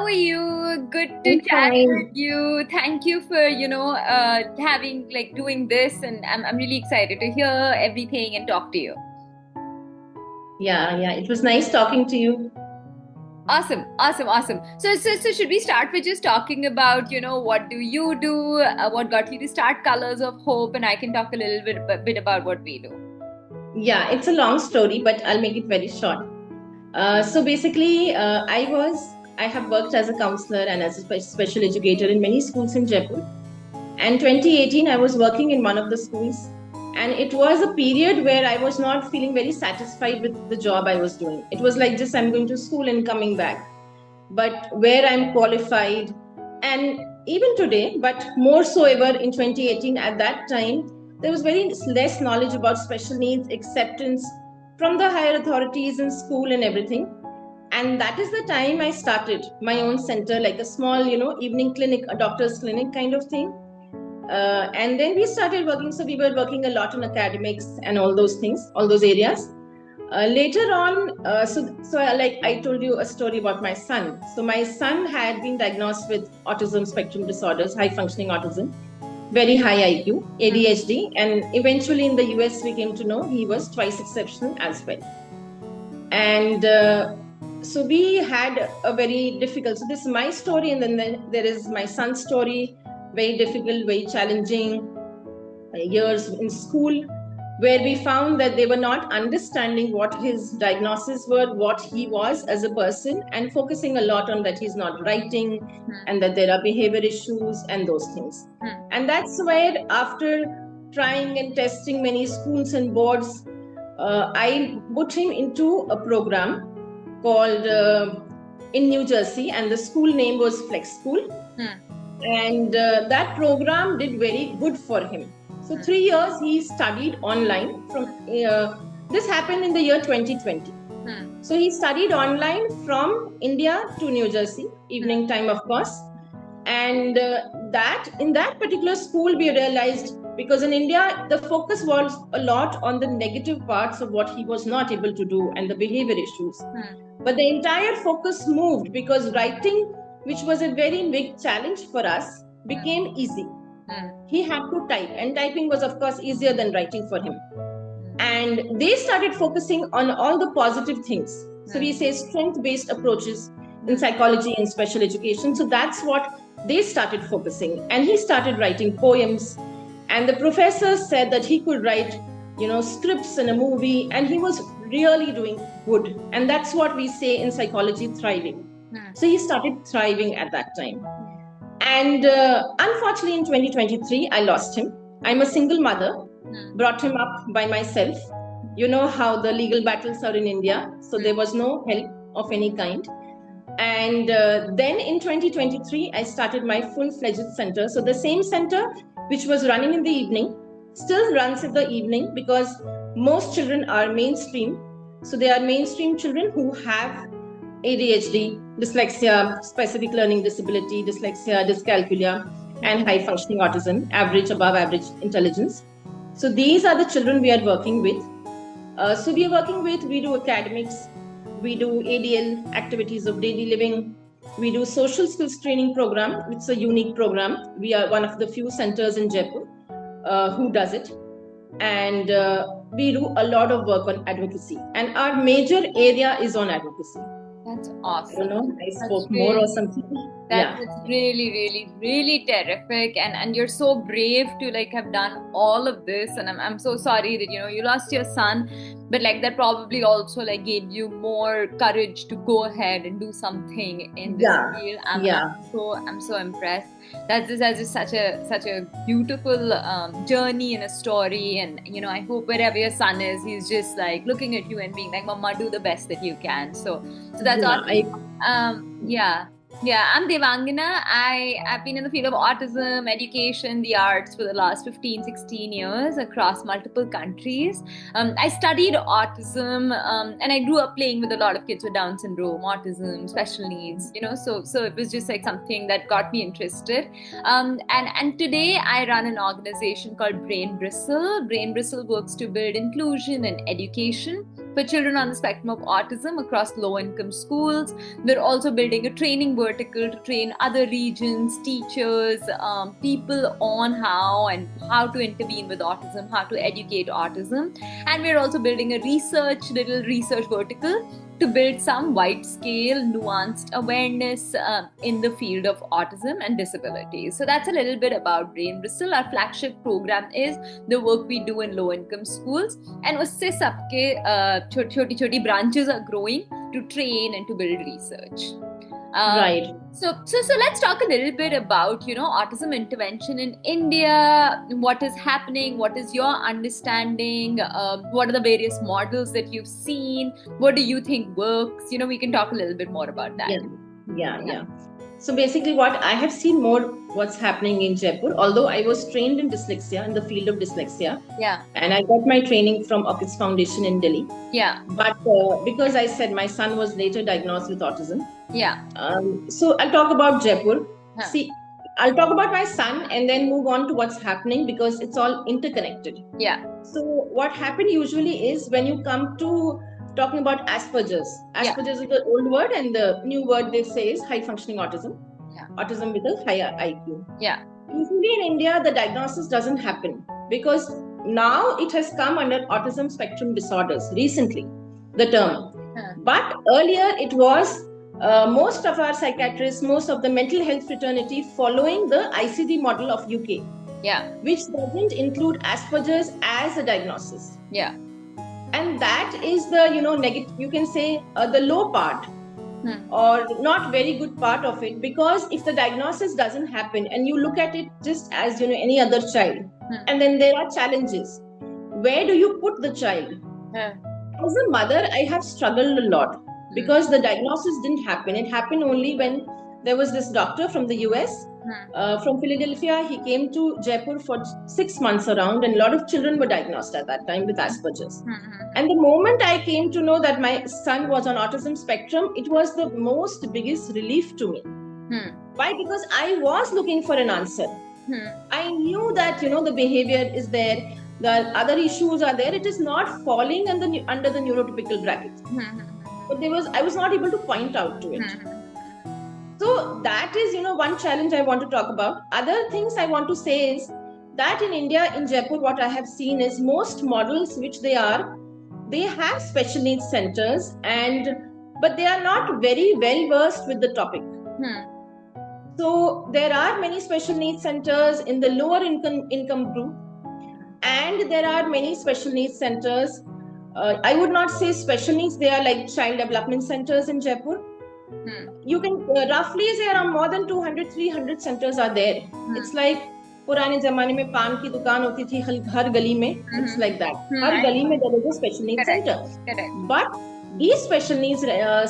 How are you? Good to I'm chat with fine. you. Thank you for, having doing this, and I'm really excited to hear everything and talk to you. Yeah. It was nice talking to you. Awesome, awesome, awesome. So should we start with just talking about, what do you do? What got you to start Colors of Hope, and I can talk a little bit about what we do. Yeah, it's a long story, but I'll make it very short. So basically, I have worked as a counselor and as a special educator in many schools in Jaipur. And 2018, I was working in one of the schools, and it was a period where I was not feeling very satisfied with the job I was doing. It was like just I'm going to school and coming back, but where I'm qualified, and even today, but more so ever in 2018, at that time, there was very less knowledge about special needs, acceptance from the higher authorities in school and everything. And that is the time I started my own center, like a small, evening clinic, a doctor's clinic kind of thing. And then we started working. So we were working a lot on academics and all those things, all those areas. Later on, like I told you a story about my son. So my son had been diagnosed with autism spectrum disorders, high functioning autism, very high IQ, ADHD, and eventually in the US we came to know he was twice exceptional as well. And so we had a very difficult. So this is my story, and then there is my son's story. Very difficult, very challenging years in school, where we found that they were not understanding what his diagnoses were, what he was as a person, and focusing a lot on that he's not writing and that there are behavior issues and those things. And that's where, after trying and testing many schools and boards, I put him into a program called in New Jersey, and the school name was Flex School. And that program did very good for him. So 3 years he studied online from this happened in the year 2020. So he studied online from India to New Jersey, evening time, of course. And that in that particular school, we realized, because in India, the focus was a lot on the negative parts of what he was not able to do and the behavior issues. But the entire focus moved, because writing, which was a very big challenge for us, became easy. He had to type, and typing was, of course, easier than writing for him. And they started focusing on all the positive things. So we say strength-based approaches in psychology and special education. So that's what they started focusing. And he started writing poems. And the professor said that he could write, scripts in a movie, and he was really doing good. And that's what we say in psychology, thriving. So he started thriving at that time. And unfortunately, in 2023, I lost him. I'm a single mother, brought him up by myself. You know how the legal battles are in India. So there was no help of any kind. And then in 2023, I started my full-fledged center. So the same center, which was running in the evening, still runs in the evening, because most children are mainstream. So they are mainstream children who have ADHD, dyslexia, specific learning disability, dyslexia, dyscalculia, and high functioning autism, average, above average intelligence. So these are the children we are working with. We do academics, we do ADL, activities of daily living, we do social skills training program. It's a unique program. We are one of the few centers in Jaipur who does it. And we do a lot of work on advocacy. And our major area is on advocacy. That's awesome. I don't know, I spoke more or something. That's really, really, really terrific, and you're so brave to have done all of this. And I'm so sorry that you lost your son, but that probably also gave you more courage to go ahead and do something in this field. I'm so impressed. That's just such a beautiful journey and a story. And I hope wherever your son is, he's just looking at you and being like, "Mama, do the best that you can." So that's awesome. Yeah, I'm Devangana. I've been in the field of autism, education, the arts for the last 15, 16 years across multiple countries. I studied autism, and I grew up playing with a lot of kids with Down syndrome, autism, special needs, so it was just something that got me interested. And today I run an organization called Brain Bristle. Brain Bristle works to build inclusion and education for children on the spectrum of autism across low-income schools. We're also building a training vertical to train other regions, teachers, people on how to intervene with autism, how to educate autism. And we're also building a little research vertical to build some wide-scale, nuanced awareness in the field of autism and disabilities. So that's a little bit about Brain Bristle. Our flagship program is the work we do in low-income schools, and usse sabke choti branches are growing to train and to build research. Right. So let's talk a little bit about, autism intervention in India. What is happening? What is your understanding? What are the various models that you've seen? What do you think works? We can talk a little bit more about that. Yeah. So basically what I have seen more what's happening in Jaipur, although I was trained in dyslexia, in the field of dyslexia. Yeah. And I got my training from Orchids Foundation in Delhi. Yeah. But because I said my son was later diagnosed with autism. Yeah. So I'll talk about Jaipur. Huh. See, I'll talk about my son and then move on to what's happening because it's all interconnected. Yeah. So what happened usually is when you come to talking about Asperger's. Asperger's is the old word, and the new word they say is high functioning autism. Yeah. Autism with a higher IQ. Yeah. Usually in India, the diagnosis doesn't happen because now it has come under autism spectrum disorders recently, the term. But earlier it was most of our psychiatrists, most of the mental health fraternity following the ICD model of UK. Yeah. Which doesn't include Asperger's as a diagnosis. Yeah. And that is the, negative, you can say the low part or not very good part of it, because if the diagnosis doesn't happen and you look at it just as, any other child, and then there are challenges, where do you put the child? As a mother, I have struggled a lot because the diagnosis didn't happen. It happened only when there was this doctor from the US, from Philadelphia. He came to Jaipur for 6 months around, and a lot of children were diagnosed at that time with Asperger's. And the moment I came to know that my son was on autism spectrum, it was the most biggest relief to me. Why? Because I was looking for an answer. I knew that, the behavior is there, the other issues are there. It is not falling under the neurotypical bracket. But I was not able to point out to it. So that is, one challenge I want to talk about. Other things I want to say is that in India, in Jaipur, what I have seen is most models, which they have special needs centers, but they are not very well versed with the topic. So there are many special needs centers in the lower income group, and there are many special needs centers. I would not say special needs, they are like child development centers in Jaipur. You can roughly say around more than 200-300 centers are there. It's like पुराने जमाने में पान की दुकान होती थी हर गली में. It's like that. हर गली में there is a special needs center. Correct. But these special needs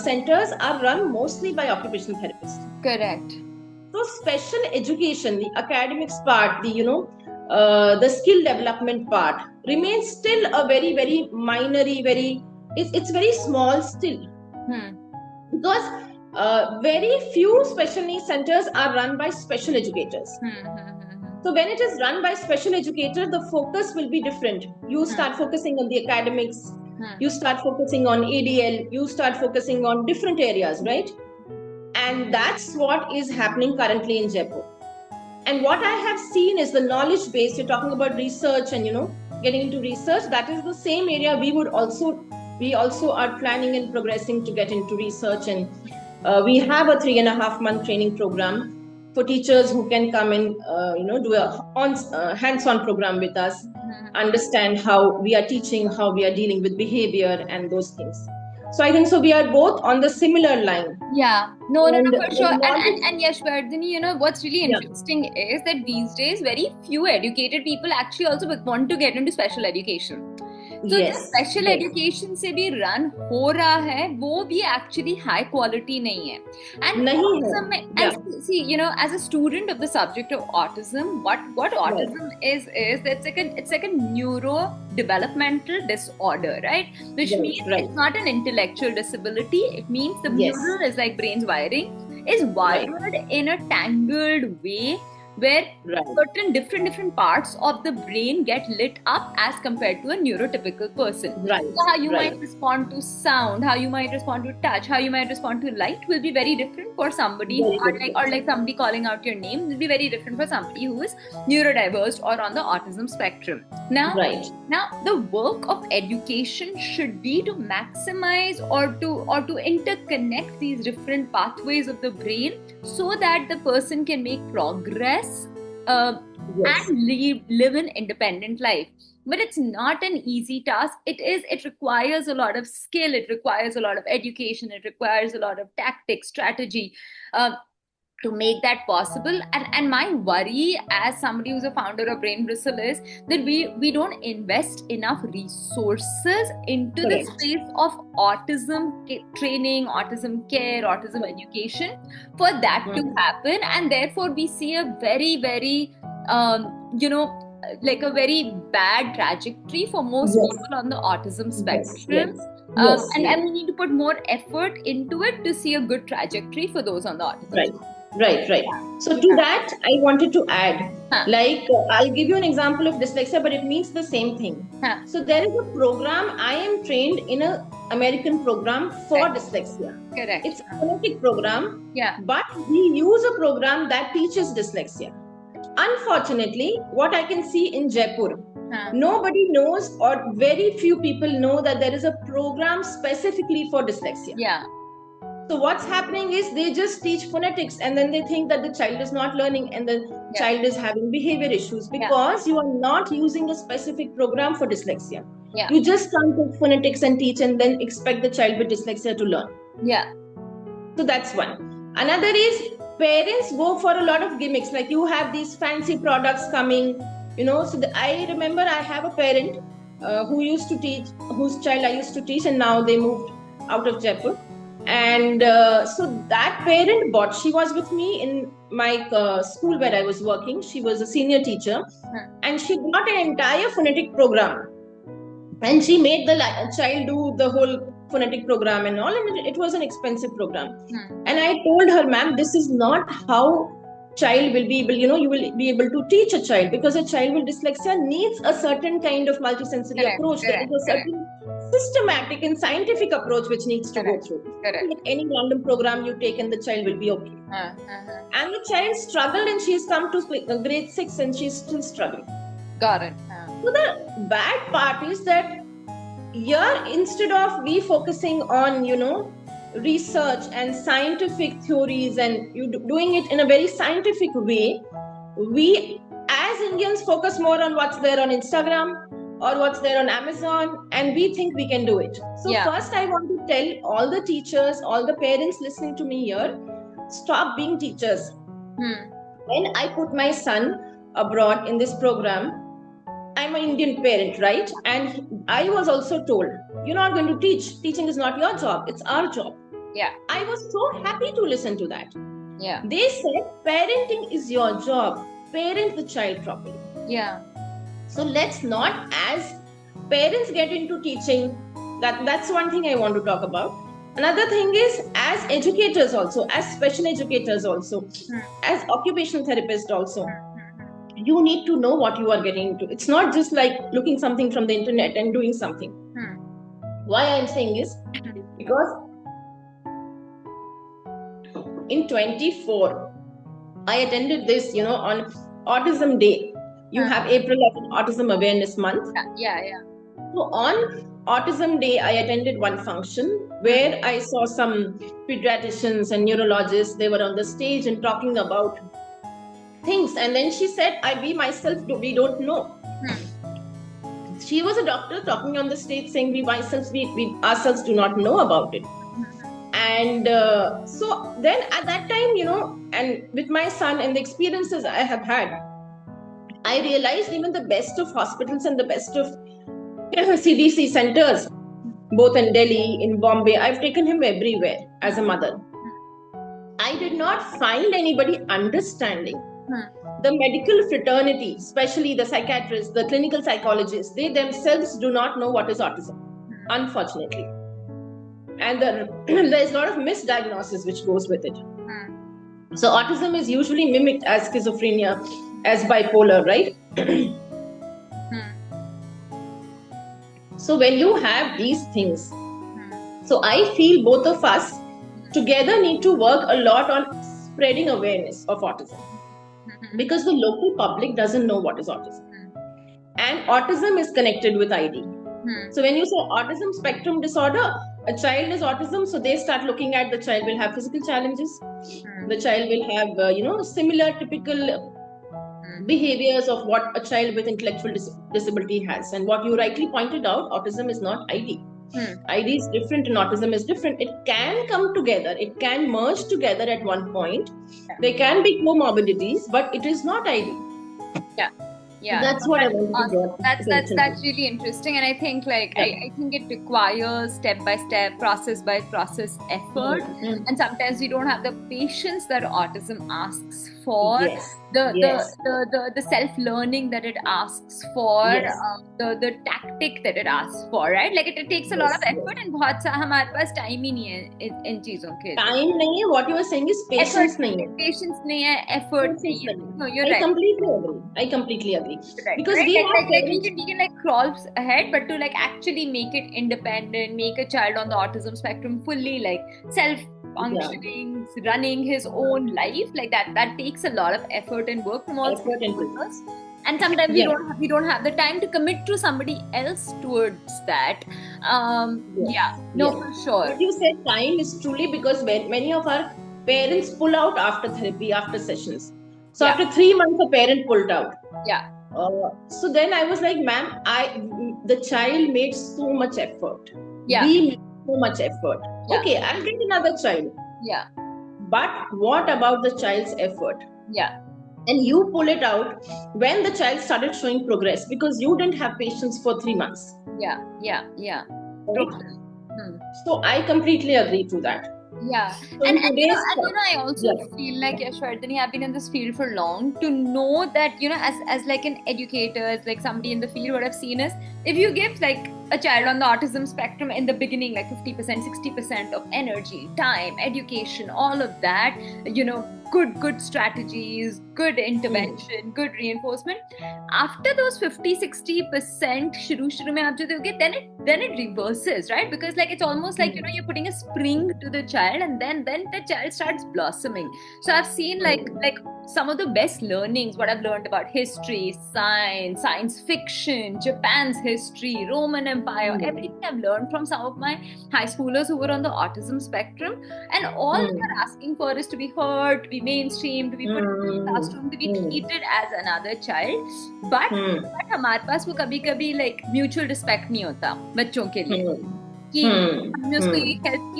centers are run mostly by occupational therapists. Correct. So special education, the academics part, the skill development part remains still a very, very minorly, it's very small still. Because very few special needs centers are run by special educators. So when it is run by special educators, the focus will be different. You start focusing on the academics, you start focusing on ADL, you start focusing on different areas, right? And that's what is happening currently in Jaipur. And what I have seen is the knowledge base. You're talking about research and, getting into research. That is the same area we also are planning and progressing to get into research. And we have a 3.5 month training program for teachers who can come and, do a hands-on program with us, understand how we are teaching, how we are dealing with behavior and those things. So I think we are both on the similar line. Yeah, no, for sure. And Yashvardhini, what's really interesting is that these days very few educated people actually also want to get into special education. So the special education से भी run हो रहा है, वो भी actually high quality नहीं है. And autism में, see, as a student of the subject of autism, what autism is that it's like a neurodevelopmental disorder, right? Which means it's not an intellectual disability. It means the neural is like brain's wiring is wired in a tangled way where Right. certain different parts of the brain get lit up as compared to a neurotypical person. Right. So how you Right. might respond to sound, how you might respond to touch, how you might respond to light will be very different for somebody Very who different. or like somebody calling out your name will be very different for somebody who is neurodiverse or on the autism spectrum. Now, Right. the work of education should be to maximize or to interconnect these different pathways of the brain so that the person can make progress Yes. and live an independent life. But it's not an easy task. It requires a lot of skill, it requires a lot of education, it requires a lot of tactics, strategy, to make that possible. And my worry as somebody who's a founder of Brain Bristle is that we don't invest enough resources into the Correct. space of autism training, autism care, autism education for that to happen. And therefore we see a very, very like a very bad trajectory for most Yes. people on the autism spectrum. Yes. Yes. And we need to put more effort into it to see a good trajectory for those on the autism Right. Right. So to that, I wanted to add, like, I'll give you an example of dyslexia, but it means the same thing. So there is a program, I am trained in an American program for dyslexia. Correct. It's a phonetic program, Yeah. but we use a program that teaches dyslexia. Unfortunately, what I can see in Jaipur, nobody knows, or very few people know that there is a program specifically for dyslexia. Yeah. So what's happening is they just teach phonetics and then they think that the child is not learning and the child is having behavior issues because you are not using a specific program for dyslexia. Yeah. You just can't take phonetics and teach and then expect the child with dyslexia to learn. Yeah. So that's one. Another is parents go for a lot of gimmicks, like you have these fancy products coming, so I remember I have a parent who used to teach, whose child I used to teach, and now they moved out of Jaipur. And so that parent she was with me in my school where I was working. She was a senior teacher and she bought an entire phonetic program and she made the child do the whole phonetic program and all, and it was an expensive program. And I told her, ma'am, this is not how child will be able, you will be able to teach a child, because a child with dyslexia needs a certain kind of multisensory approach. There is a certain systematic and scientific approach which needs to go through. Like any random program you take and the child will be okay. And the child struggled and she's come to grade 6 and she's still struggling. Got it. So the bad part is that here, instead of we focusing on, research and scientific theories and you doing it in a very scientific way, we as Indians focus more on what's there on Instagram or what's there on Amazon, and we think we can do it. So first I want to tell all the teachers, all the parents listening to me here, stop being teachers. When I put my son abroad in this program, I'm an Indian parent, right? And I was also told, you're not going to teach. Teaching is not your job. It's our job. Yeah. I was so happy to listen to that. Yeah. They said, parenting is your job. Parent the child properly. Yeah. So let's not, as parents, get into teaching. That's one thing I want to talk about. Another thing is, as educators also, as special educators also, as occupational therapists also, you need to know what you are getting into. It's not just like looking something from the internet and doing something. Why I'm saying is because in 24, I attended this, on Autism Day. You have April as an Autism Awareness Month. Yeah. So on Autism Day, I attended one function where I saw some pediatricians and neurologists. They were on the stage and talking about things, and then she said, we don't know. She was a doctor talking on the stage saying we ourselves do not know about it. And so then at that time, and with my son and the experiences I have had, I realized even the best of hospitals and the best of CDC centers, both in Delhi, in Bombay, I've taken him everywhere as a mother. I did not find anybody understanding. The medical fraternity, especially the psychiatrists, the clinical psychologists, they themselves do not know what is autism, unfortunately. And there's a lot of misdiagnosis which goes with it. So autism is usually mimicked as schizophrenia, as bipolar, right? So when you have these things, so I feel both of us together need to work a lot on spreading awareness of autism, because the local public doesn't know what is autism. And autism is connected with ID. So when you say autism spectrum disorder, a child is autism, so they start looking at the child will have physical challenges, the child will have similar typical behaviors of what a child with intellectual disability has. And what you rightly pointed out, autism is not ID. ID is different and autism is different. It can come together, it can merge together at one point. There can be comorbidities, but it is not ID. Yeah, that's what I want to get. That's really interesting, and I think I think it requires step by step, process by process effort, and sometimes we don't have the patience that autism asks for. The self-learning that it asks for, the tactic that it asks for, right? Like it takes a lot of effort, and बहुत सा हमारे पास time ही नहीं है इन चीजों के. Time नहीं है. What you are saying is patience नहीं है. Patience नहीं है, effort नहीं है. No, you're right. I completely agree. Right. Because we can like crawl ahead, but to like actually make it independent, make a child on the autism spectrum fully like self-functioning, running his own life, like that takes a lot of effort and work from all stakeholders. And sometimes we don't have the time to commit to somebody else towards that. For sure. What you said, time is truly because many of our parents pull out after therapy, after sessions. So after 3 months, a parent pulled out. So then I was like, ma'am, the child made so much effort. We made so much effort. Okay, I'll get another child. But what about the child's effort? And you pull it out when the child started showing progress, because you didn't have patience for 3 months. Right? So I completely agree to that. So and I also feel like Yashwardhani, I've been in this field for long, to know that as like an educator, as like somebody in the field, what I've seen is if you give like a child on the autism spectrum in the beginning like 50%, 60% of energy, time, education, all of that, good strategies, good intervention, good reinforcement, after those 50-60% shuru mein aap jo doge, then it reverses, right? Because like it's almost like you're putting a spring to the child, and then the child starts blossoming. So I've seen like some of the best learnings, what I've learned about history, science fiction, Japan's history, Roman Empire, everything I've learned from some of my high schoolers who were on the autism spectrum, and all they're asking for is to be heard, to be mainstream, to be put in the classroom, to be treated as another child. But हमारे पास वो कभी like mutual respect नहीं होता बच्चों के लिए, कि हमने उसको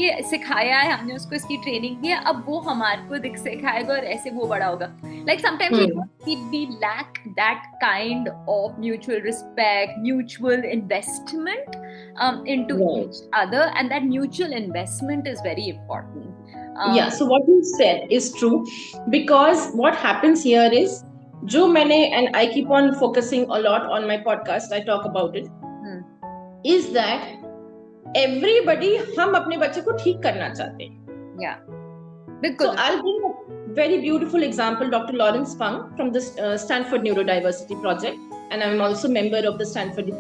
ये सिखाया है, हमने उसको इसकी ट्रेनिंग दी है, अब वो हमारे को सिखाएगा और ऐसे वो बड़ा होगा. Like sometimes we lack that kind of mutual respect, mutual investment into each other, and that mutual investment is very important. So what you said is true, because what happens here is, and I keep on focusing a lot on my podcast, I talk about it, is that everybody हम अपने बच्चे को ठीक करना चाहते हैं. So I'll bring a very beautiful example, Dr. Lawrence Fung from the Stanford Neurodiversity Project, and I'm also a member of the Stanford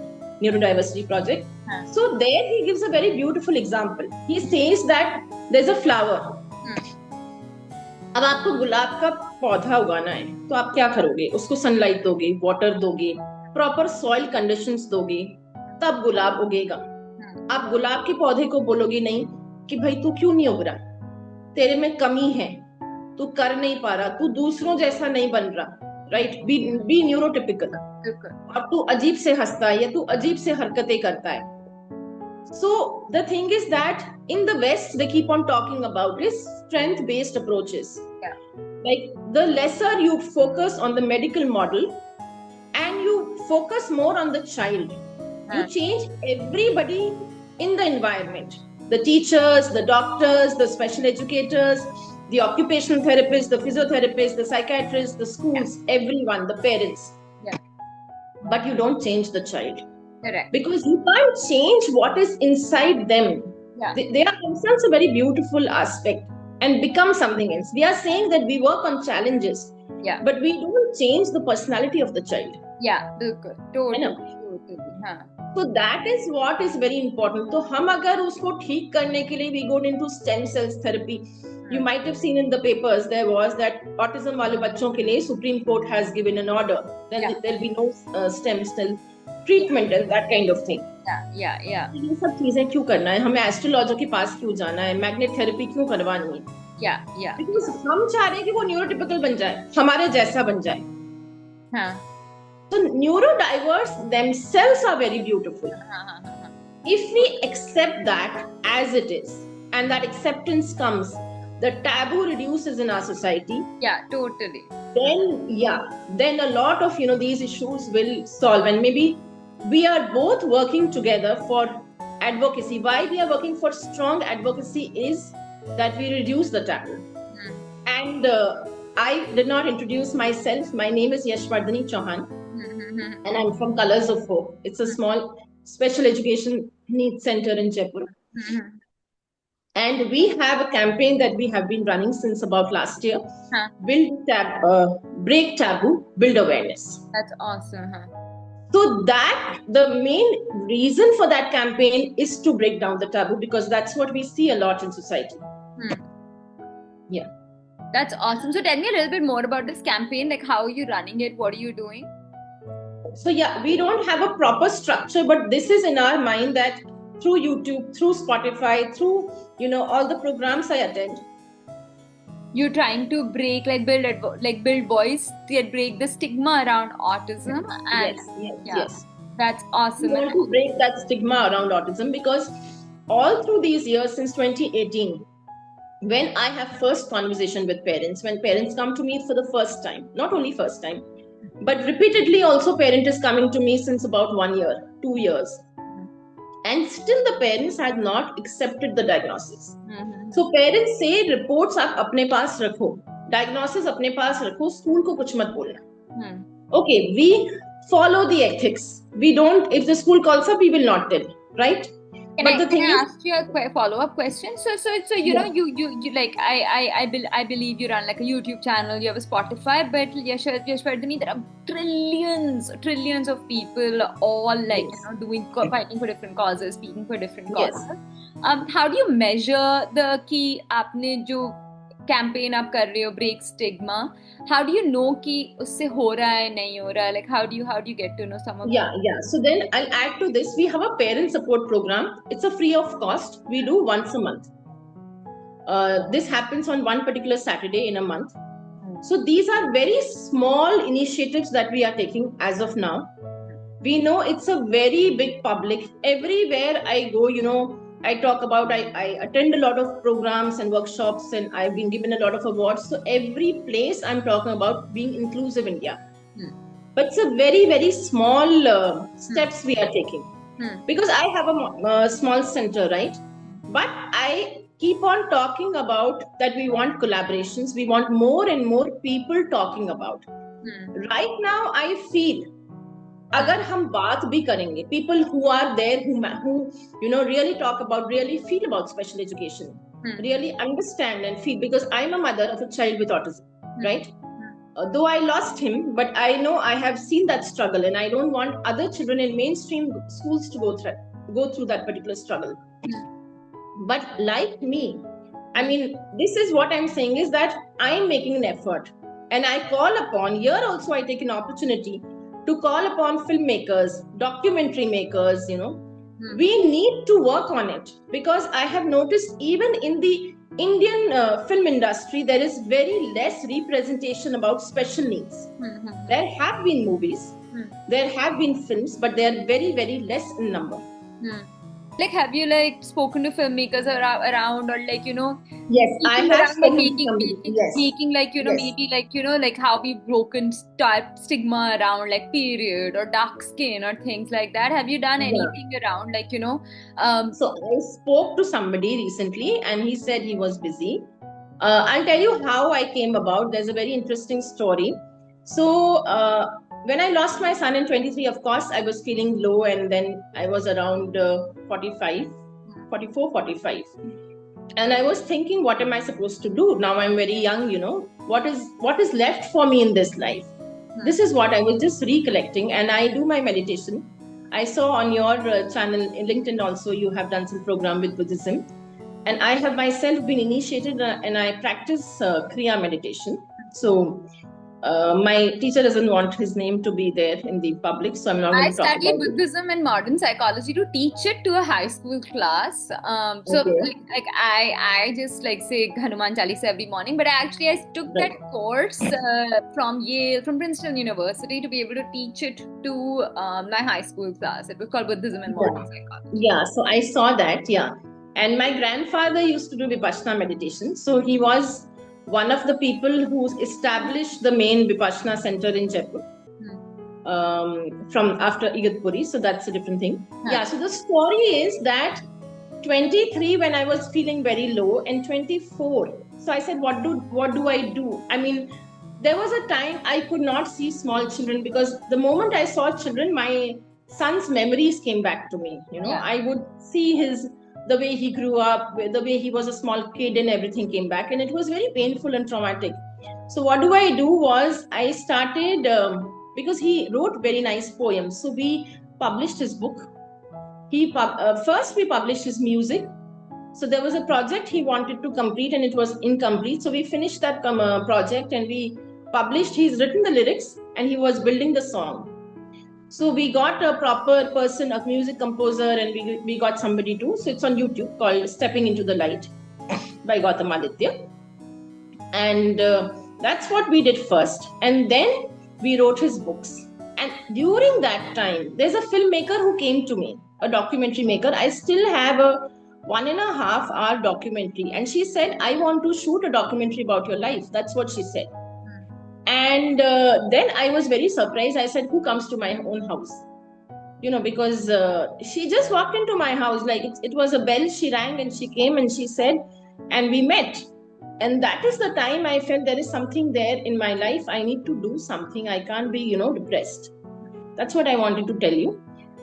Neurodiversity Project. So there he gives a very beautiful example. He says that there's a flower. अब आपको गुलाब का पौधा उगाना है, तो आप क्या करोगे? उसको सनलाइट दोगे, वाटर दोगे, प्रॉपर सॉइल कंडीशंस दोगे, तब गुलाब उगेगा. आप गुलाब के पौधे को बोलोगे नहीं कि भाई तू क्यों नहीं उग रहा, तेरे में कमी है, तू कर नहीं पा रहा, तू दूसरों जैसा नहीं बन रहा, राइट? बी न्यूरोटिपिकल, और तू अजीब से हंसता है या तू अजीब से हरकतें करता है. So the thing is that in the West they keep on talking about is strength-based approaches. Like the lesser you focus on the medical model and you focus more on the child, you change everybody in the environment. The teachers, the doctors, the special educators, the occupational therapists, the physiotherapists, the psychiatrists, the schools, everyone, the parents. But you don't change the child. Correct. Because you can't change what is inside them. They are themselves a very beautiful aspect. and become something else. We are saying that we work on challenges, Yeah. but we don't change the personality of the child. Yeah, totally. हाँ. So that is what is very important. तो हम अगर उसको ठीक करने के लिए we go into stem cells therapy. You might have seen in the papers there was that autism वाले बच्चों के लिए Supreme Court has given an order. Then there'll be no stem cell treatment and that kind of thing. Yeah. ये सब चीजें क्यों करना है? हमें एस्ट्रोलॉजर के पास क्यों जाना है? मैग्नेट थेरेपी क्यों करवानी है? Yeah. Because हम चाह रहे हैं कि वो न्यूरोटिपिकल बन जाए, हमारे जैसा बन जाए. हाँ. So neurodiverse themselves are very beautiful. If we accept that as it is, and that acceptance comes, the taboo reduces in our society. Yeah, totally. Then a lot of these issues will solve, and maybe we are both working together for advocacy. Why we are working for strong advocacy is that we reduce the taboo. And I did not introduce myself. My name is Yashwardhani Chauhan. And I'm from Colors of Hope. It's a small special education needs center in Jaipur. And we have a campaign that we have been running since about last year. Break taboo, build awareness. That's awesome. So that the main reason for that campaign is to break down the taboo, because that's what we see a lot in society. Yeah. That's awesome. So tell me a little bit more about this campaign. Like, how are you running it? What are you doing? So we don't have a proper structure, but this is in our mind that through YouTube, through Spotify, through all the programs I attend, you're trying to break, build voice, break the stigma around autism. And yes. That's awesome. We want to break that stigma around autism, because all through these years since 2018, when I have first conversation with parents, when parents come to me for the first time, not only first time, but repeatedly also parent is coming to me since about 1 year, 2 years. And still the parents had not accepted the diagnosis. So parents say reports आप अपने पास रखो, diagnosis अपने पास रखो, school को कुछ मत बोलना. Okay, we follow the ethics. We don't, if the school calls up, we will not tell, right? Can I ask you a follow-up question? So you know, you like I believe you run like a YouTube channel, you have a Spotify, but Yashwardhani, there are trillions of people all like doing fighting for different causes, speaking for different causes. How do you measure the कि आपने जो campaign आप कर रहे हो, break stigma? How do you know कि उससे हो रहा है नहीं हो रहा है? Like how do you get to know some of Yeah. So then I'll add to this. We have a parent support program. It's a free of cost. We do once a month. This happens on one particular Saturday in a month. So these are very small initiatives that we are taking as of now. We know it's a very big public. Everywhere I go, I talk about, I attend a lot of programs and workshops, and I've been given a lot of awards. So every place I'm talking about being inclusive India. But it's a very, very small steps we are taking. Because I have a small center, right? But I keep on talking about that we want collaborations. We want more and more people talking about. Right now, I feel अगर हम बात भी करेंगे, people who are there who really talk about, really feel about special education, really understand and feel, because I'm a mother of a child with autism, right? Though I lost him, but I know I have seen that struggle, and I don't want other children in mainstream schools to go through that particular struggle. But like me, I mean, this is what I'm saying is that I'm making an effort, and I call upon, here also I take an opportunity to call upon filmmakers, documentary makers, we need to work on it, because I have noticed even in the Indian film industry, there is very less representation about special needs. There have been movies, there have been films, but they are very, very less in number. Like, have you spoken to filmmakers around, or Yes, I have spoken to making maybe how we've broken stigma around period or dark skin or things like that. Have you done anything around So I spoke to somebody recently, and he said he was busy. I'll tell you how I came about. There's a very interesting story. So when I lost my son in 23, of course, I was feeling low, and then I was around 44, 45. And I was thinking, what am I supposed to do? Now I'm very young, what is left for me in this life? This is what I was just recollecting, and I do my meditation. I saw on your channel in LinkedIn also you have done some program with Buddhism, and I have myself been initiated and I practice Kriya meditation. So my teacher doesn't want his name to be there in the public, so I'm not going to talk about it. I studied Buddhism and modern psychology to teach it to a high school class. So Okay. I just say Hanuman Chalisa every morning, but I took that course from Yale, from Princeton University, to be able to teach it to my high school class. It was called Buddhism and modern psychology. Yeah, so I saw that, yeah. And my grandfather used to do Vipassana meditation. So he was one of the people who established the main Vipassana center in Jaipur from after Igatpuri. So that's a different thing. Yeah, so the story is that 23 when I was feeling very low, and 24. So I said, what do I do? I mean, there was a time I could not see small children, because the moment I saw children, my son's memories came back to me. I would see the way he grew up, the way he was a small kid, and everything came back, and it was very painful and traumatic. So what do I do was I started, because he wrote very nice poems, so we published his book. First we published his music. So there was a project he wanted to complete and it was incomplete, so we finished that project and we published. He's written the lyrics and he was building the song. So we got a proper person, a music composer, and we got somebody too. So it's on YouTube, called Stepping Into the Light by Gautam Aditya. And that's what we did first. And then we wrote his books. And during that time, there's a filmmaker who came to me, a documentary maker. I still have a 1.5 hour documentary. And she said, I want to shoot a documentary about your life. That's what she said. And then I was very surprised. I said, who comes to my own house? Because she just walked into my house, like it was a bell. She rang and she came and she said, and we met. And that is the time I felt there is something there in my life. I need to do something. I can't be, depressed. That's what I wanted to tell you.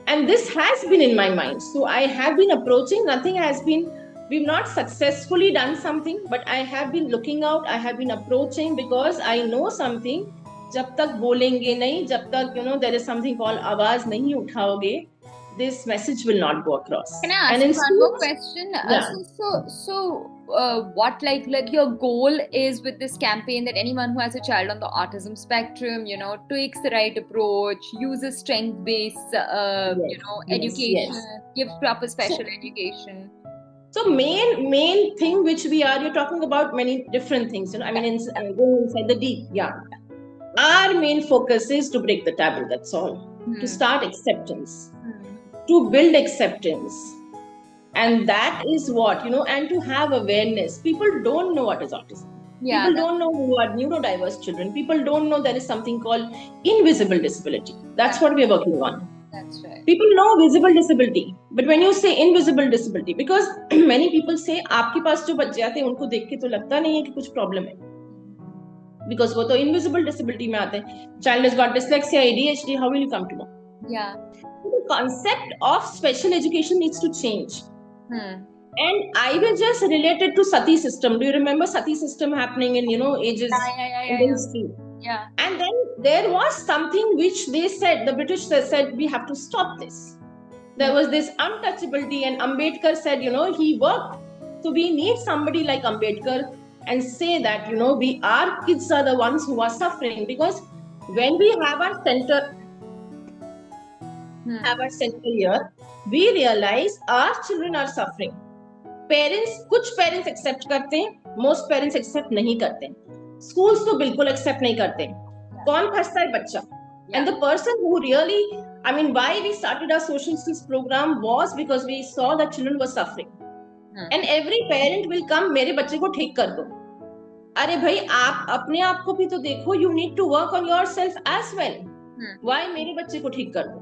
And this has been in my mind. So I have been approaching. We've not successfully done something, but I have been looking out. I have been approaching because I know something. जब तक बोलेंगे नहीं, जब तक there is something called आवाज नहीं उठाओगे, this message will not go across. Can I ask you one more question? Yeah. What like your goal is with this campaign, that anyone who has a child on the autism spectrum, takes the right approach, uses strength-based, education, gives proper special education. So main thing which you're talking about many different things, I mean, going inside the deep, yeah. Our main focus is to break the taboo, that's all. To start acceptance, to build acceptance. And that is what, and to have awareness. People don't know what is autism. Yeah, people don't know who are neurodiverse children. People don't know there is something called invisible disability. That's what we are working on. That's right. People know visible disability, but when you say invisible disability, because many people say, आपके पास जो बच्चे आते हैं उनको देख के तो लगता नहीं है कि कुछ problem है, because वो तो invisible disability में आते हैं. Child has got dyslexia, ADHD. How will you come to know? Yeah. The concept of special education needs to change. And I will just relate it to Sati system. Do you remember Sati system happening in ages? Yeah. And then there was something which they said, the British said, we have to stop this. There was this untouchability, and Ambedkar said, he worked. So we need somebody like Ambedkar and say that, our kids are the ones who are suffering, because when we have our center, here, we realize our children are suffering. कुछ parents accept करते हैं, most parents accept नहीं करते. Schools तो बिल्कुल accept नहीं करते. कौन फंसता है? बच्चा. And the person who really, why we started our social skills program was because we saw that children were suffering. And every parent will come, मेरे बच्चे को ठीक कर दो. अरे भाई, आप अपने आप को भी तो देखो. You need to work on yourself as well. Why मेरे बच्चे को ठीक कर दो?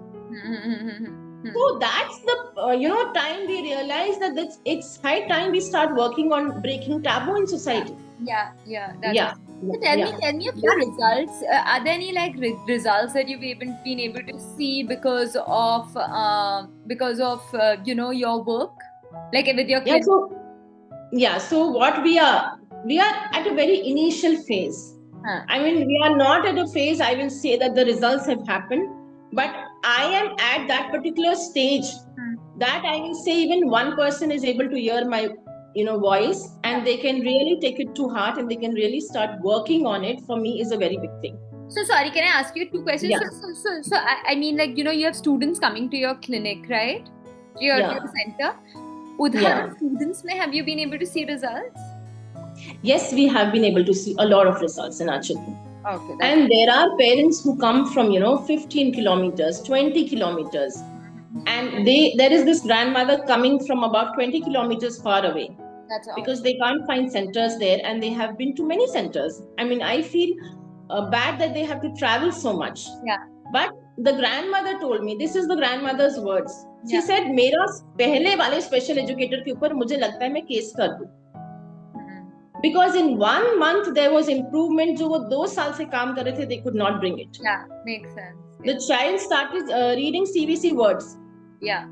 So that's the time we realize that it's high time we start working on breaking taboo in society. Yeah. So tell me a few results. Are there any results that you've even been able to see because of your work, like with your kids? Yeah, so what we are at a very initial phase. I mean, we are not at a phase, I will say, that the results have happened, but I am at that particular stage that I will say even one person is able to hear my voice, and they can really take it to heart, and they can really start working on it. For me, is a very big thing. So sorry, can I ask you two questions? Yeah. So I mean, like, you have students coming to your clinic, right? To your center. Udhar students, have you been able to see results? Yes, we have been able to see a lot of results in our children. Okay. And there are parents who come from 15 kilometers, 20 kilometers, and there is this grandmother coming from about 20 kilometers far away. That's awesome. Because they can't find centers there, and they have been to many centers. I mean, I feel bad that they have to travel so much. Yeah. But the grandmother told me, this is the grandmother's words. She said, मेरा पहले वाले special educator के ऊपर मुझे लगता है मैं case कर दूं. Because in 1 month there was improvement. जो वो 2 साल से काम कर रहे थे, they could not bring it. Yeah, makes sense. The child started reading CVC words. Yeah.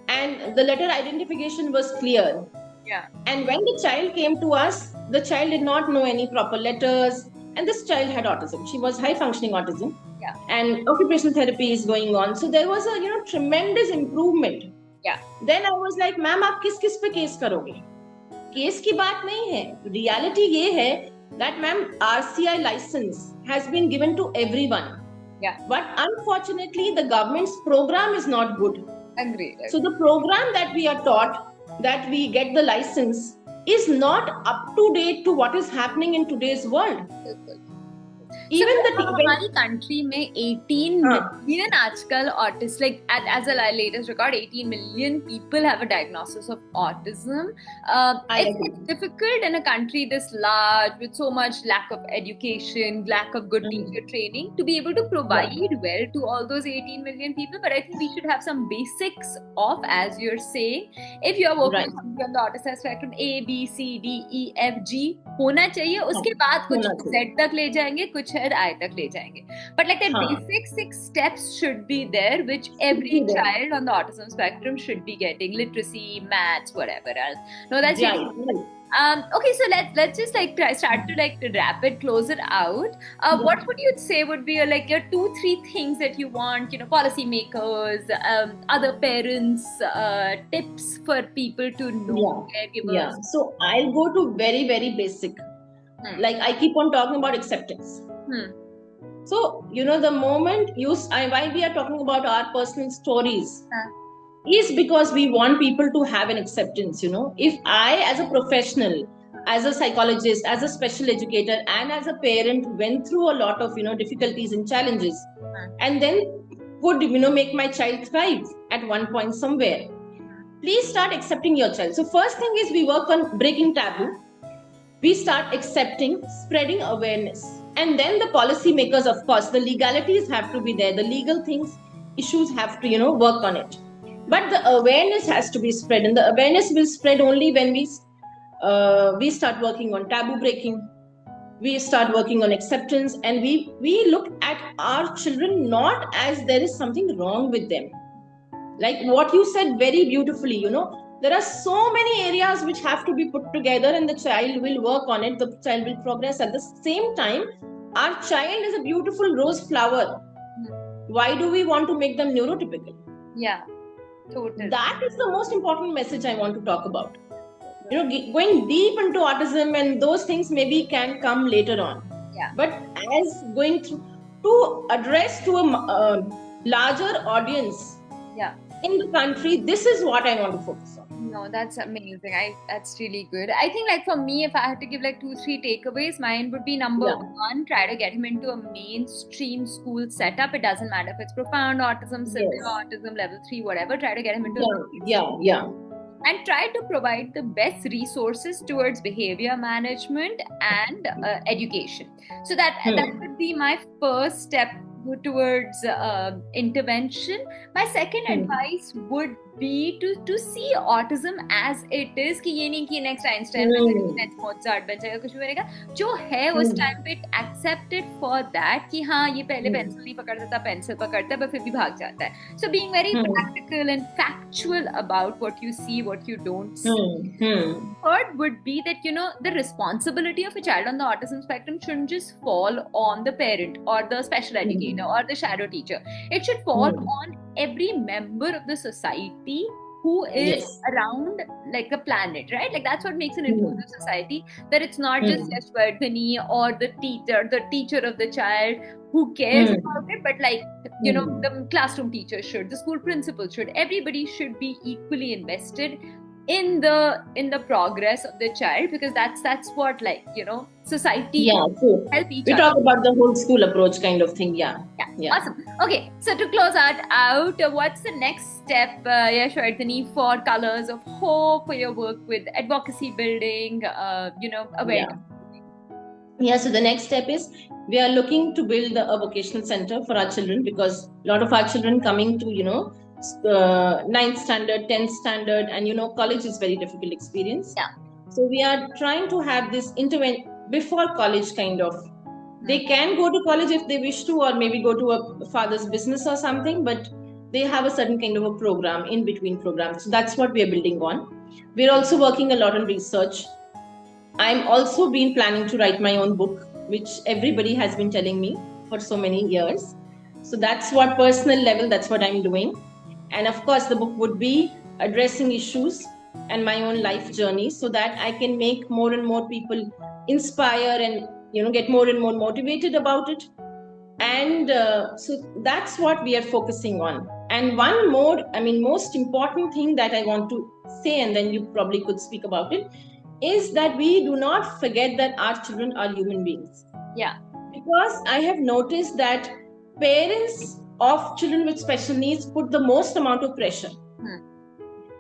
And the letter identification was clear. Yeah. And when the child came to us, the child did not know any proper letters. And this child had autism. She was high functioning autism. Yeah. And occupational therapy is going on. So there was a tremendous improvement. Yeah. Then I was like, ma'am, आप किस पे case करोगे? Case की बात नहीं है. Reality ये है that ma'am, RCI license has been given to everyone. Yeah. But unfortunately, the government's program is not good. Agreed. So the program that we are taught, that we get the license, is not up to date to what is happening in today's world. Even हमारी country में 18 million आजकल autistic, like as a latest record, 18 million people have a diagnosis of autism. It's difficult in a country this large with so much lack of education, lack of good teacher training to be able to provide well to all those 18 million people. But I think we should have some basics of, as you're saying, if you're working on the autism spectrum, A, B, C, D, E, F, G होना चाहिए. उसके बाद कुछ Z तक ले जाएंगे, कुछ I तक ले जाएंगे. But like the basic 6 steps should be there, which every child on the autism spectrum should be getting. Literacy, maths, whatever else. No, that's okay, so let's just start to wrap it, close it out. What would you say would be your 2-3 things that you want, policy makers, other parents, tips for people to know? Yeah. So I'll go to very, very basic. Like I keep on talking about acceptance. So, the moment why we are talking about our personal stories is because we want people to have an acceptance. If I, as a professional, as a psychologist, as a special educator, and as a parent went through a lot of difficulties and challenges, and then could make my child thrive at one point somewhere, please start accepting your child. So first thing is, we work on breaking taboo. We start accepting, spreading awareness. And then the policy makers, of course, the legalities have to be there. The legal things, issues have to, work on it. But the awareness has to be spread. And the awareness will spread only when we start working on taboo breaking. We start working on acceptance. And we look at our children not as there is something wrong with them. Like what you said very beautifully, there are so many areas which have to be put together, and the child will work on it. The child will progress. At the same time, our child is a beautiful rose flower. Why do we want to make them neurotypical? Yeah, totally. That is the most important message I want to talk about. Going deep into autism and those things maybe can come later on. Yeah. But as going through to address to a larger audience. Yeah. In the country, this is what I want to focus on. No, that's amazing. That's really good. I think for me, if I had to give 2-3 takeaways, mine would be number 1, try to get him into a mainstream school setup. It doesn't matter if it's profound autism, severe autism, level 3, whatever. Try to get him into and try to provide the best resources towards behavior management and education. So that would be my first step towards intervention. My second advice would be to see autism as it is, कि ये नहीं कि next Einstein बनेगा, next Mozart बन जाएगा, कुछ भी बनेगा, जो है उस time पे accept it for that, कि हाँ ये पहले pencil नहीं पकड़ता था, pencil पकड़ता है, पर फिर भी भाग जाता है. So being very practical and factual about what you see, what you don't see. Third would be that, you know, the responsibility of a child on the autism spectrum shouldn't just fall on the parent or the special educator or the shadow teacher. It should fall on every member of the society who is around like a planet, right? Like that's what makes an inclusive society, that it's not just Yashwardhani or the teacher of the child who cares about it, but like, you know, the classroom teacher should, the school principal should, everybody should be equally invested in the progress of the child, because that's what, like, you know, society help each other. We talk about the whole school approach kind of thing. Yeah. Awesome. Okay, so to close out, what's the next step, Yashwardhani, for Colors of Hope, for your work with advocacy building, you know, awareness? Yeah, so the next step is we are looking to build a vocational center for our children, because a lot of our children coming to, you know, 9th standard, 10th standard, and you know, college is very difficult experience. So we are trying to have this before college kind of. They can go to college if they wish to, or maybe go to a father's business or something, but they have a certain kind of a program, in between programs. So that's what we are building on. We're also working a lot on research. I'm also been planning to write my own book, which everybody has been telling me for so many years. So that's what personal level, that's what I'm doing. And of course, the book would be addressing issues and my own life journey, so that I can make more and more people inspire and, you know, get more and more motivated about it. And so that's what we are focusing on. And one more, I mean, most important thing that I want to say, and then you probably could speak about it, is that we do not forget that our children are human beings. Yeah. Because I have noticed that parents of children with special needs put the most amount of pressure.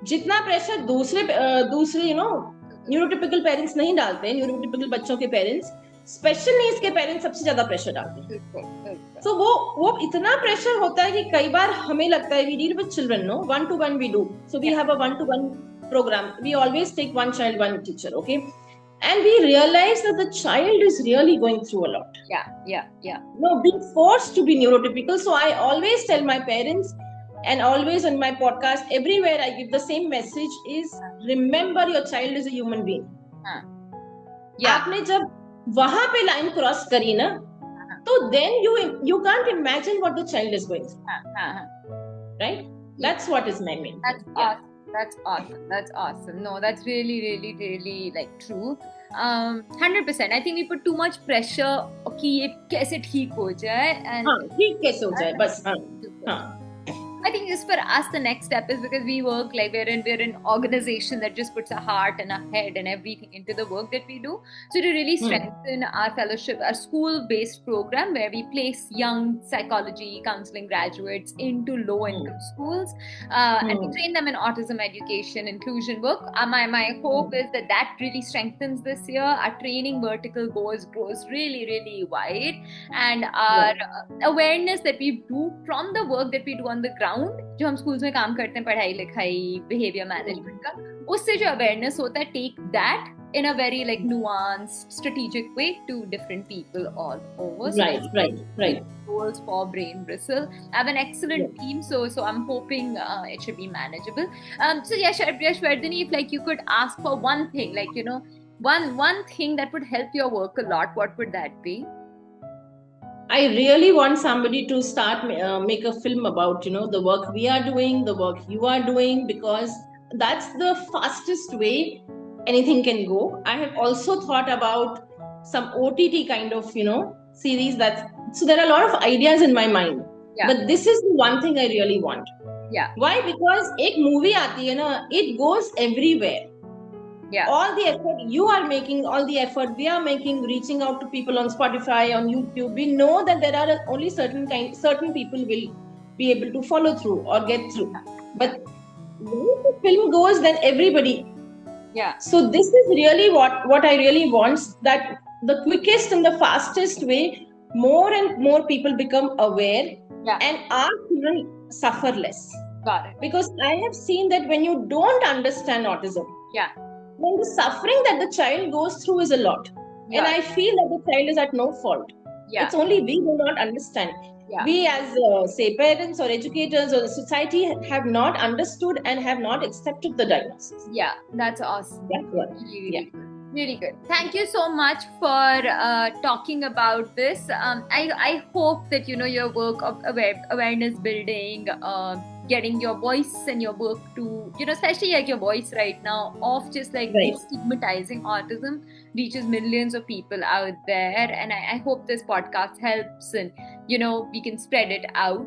जितना pressure दूसरे you know, neurotypical parents नहीं डालते, neurotypical बच्चों के parents, special needs के parents सबसे ज़्यादा pressure डालते हैं. So वो इतना pressure होता है कि कई बार हमें लगता है we deal with children, no, 1-to-1 we do. So we have a 1-to-1 program. We always take one child, one teacher, okay? And we realize that the child is really going through a lot. Yeah. No, being forced to be neurotypical. So I always tell my parents, and always on my podcast, everywhere I give the same message is, remember your child is a human being. आपने जब वहाँ पे line cross करी ना, तो then you can't imagine what the child is going through. Right? That's what is my main. That's awesome. No, that's really like true. 100%. I think we put too much pressure कि ये कैसे ठीक हो जाए, and ठीक कैसे हो जाए, बस I think just for us, the next step is, because we work like we're an organization that just puts our heart and our head and everything into the work that we do. So to really strengthen our fellowship, our school-based program where we place young psychology counseling graduates into low-income schools and we train them in autism education, inclusion work. My hope is that really strengthens this year. Our training vertical grows really wide, and our awareness that we do from the work that we do on the ground, जो हम schools में काम करते हैं, पढ़ाई लिखाई, behaviour management का, उससे जो अवेयरनेस होता है, take that in a very like nuanced, strategic way to different people all over. So right. Goals for Brain Bristle. I have an excellent team, so I'm hoping it should be manageable. So Yashwardhani, if like you could ask for one thing, like, you know, one thing that would help your work a lot, what would that be? I really want somebody to start make a film about, you know, the work we are doing, the work you are doing, because that's the fastest way anything can go. I have also thought about some OTT kind of, you know, series so there are a lot of ideas in my mind. But this is the one thing I really want. Why? Because एक movie आती है ना, it goes everywhere. All the effort you are making, all the effort we are making, reaching out to people on Spotify, on YouTube, we know that there are only certain people will be able to follow through or get through. But when the film goes, then everybody. So this is really what I really want, that the quickest and the fastest way more and more people become aware, Yeah. and our children suffer less. Got it. Because I have seen that when you don't understand autism, Yeah. then the suffering that the child goes through is a lot. Yeah. And I feel that the child is at no fault. Yeah. It's only we do not understand. Yeah. We as say parents or educators or the society have not understood and have not accepted the diagnosis. Yeah, that's awesome. That's what. Really, Yeah. good. Really good. Thank you so much for talking about this. I hope that your work of awareness building, getting your voice and your work to especially like your voice right now of just like Right. destigmatizing autism reaches millions of people out there, and I hope this podcast helps, and we can spread it out,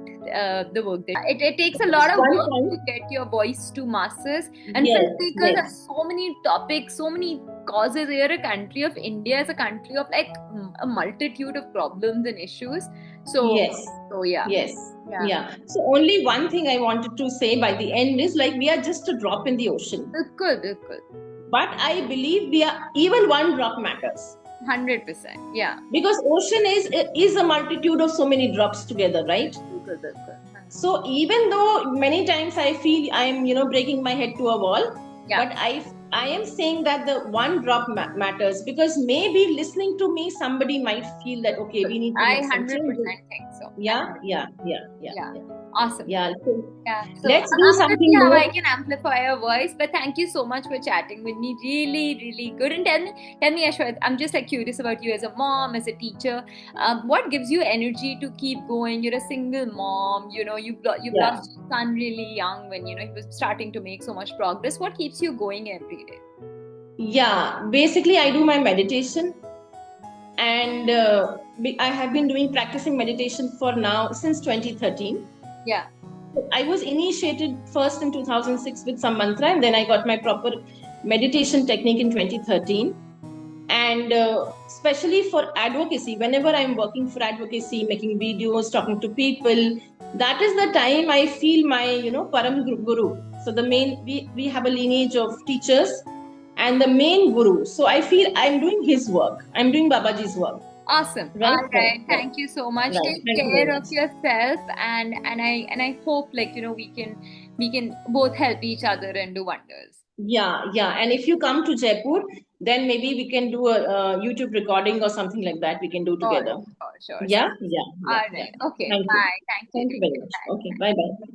the work that it takes a lot of work to get your voice to masses, and Yes, filmmakers yes. have so many topics, so many causes. We are a country of India is a country of like a multitude of problems and issues. So Yes. so yeah. Yes. Yeah. Yeah. So only one thing I wanted to say by the end is like we are just a drop in the ocean. Good. But I believe we are even one drop matters. 100%. Yeah. Because ocean is a multitude of so many drops together, right? Good. So even though many times I feel I am breaking my head to a wall, Yeah. but I am saying that the one drop matters, because maybe listening to me somebody might feel that okay, we need to I make some 100% changes. think so. Yeah. Awesome. Yeah. So So let's do I'm gonna something see how more. I can amplify your voice. But thank you so much for chatting with me. Really, really good. And tell me, Ashwath, I'm just like curious about you as a mom, as a teacher. What gives you energy to keep going? You're a single mom. You've lost your son really young when he was starting to make so much progress. What keeps you going every day? Yeah, basically I do my meditation, and I have been practicing meditation for now since 2013. Yeah. I was initiated first in 2006 with some mantra, and then I got my proper meditation technique in 2013. And especially for advocacy, whenever I'm working for advocacy, making videos, talking to people, that is the time I feel my param guru. So the main we have a lineage of teachers, and the main guru. So I feel I'm doing his work. I'm doing Babaji's work. Awesome. Right. All right. Thank you so much. Right. Take Thank you care very of much. yourself, and I hope like we can both help each other and do wonders. Yeah. And if you come to Jaipur, then maybe we can do a YouTube recording or something like that. We can do together. Sure. Yeah. All right. Okay. Thank you. Bye. Thank you. Thank you very much. Okay. Bye.